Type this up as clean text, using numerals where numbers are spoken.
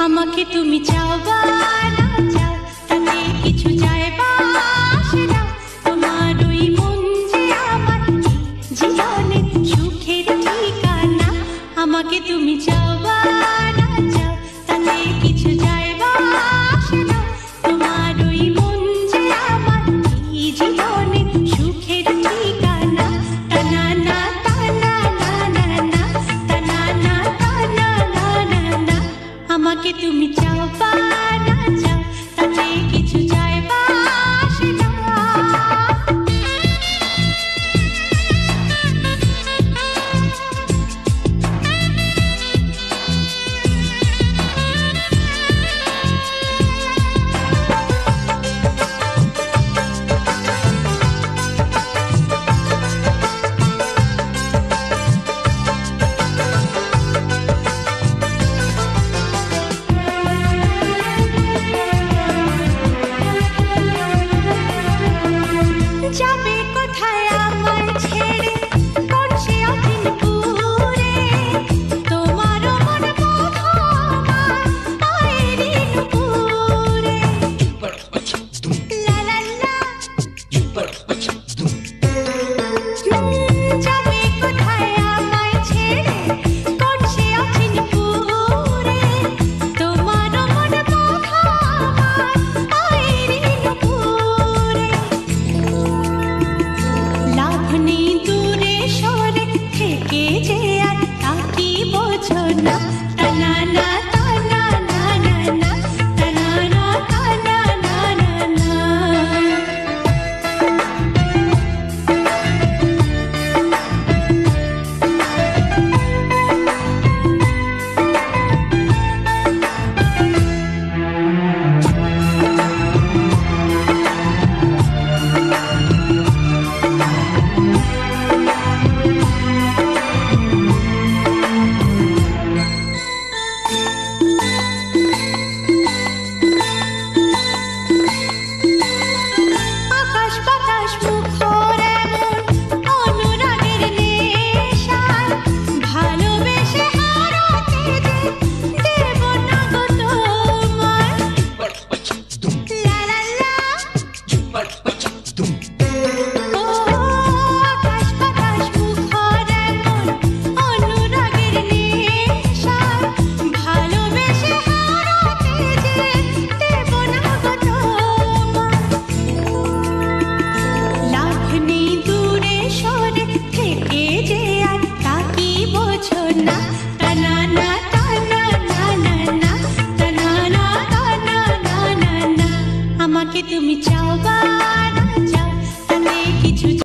আমাকে তুমি চাও বা না চাও তাতে কিছু যায় বা আসে না। তোমার ওই মন যে আমার জীবনে সুখের ঠিকানা। আমাকে তুমি চাও বা না চাও তাতে কিছু যায় বা আসে না। তোমার ওই মন যে আমার জীবনে সুখের ঠিকানা। টানা না টানা না না না টানা না টানা না না না। আমাকে তুমি চাও বা না চাও তাতে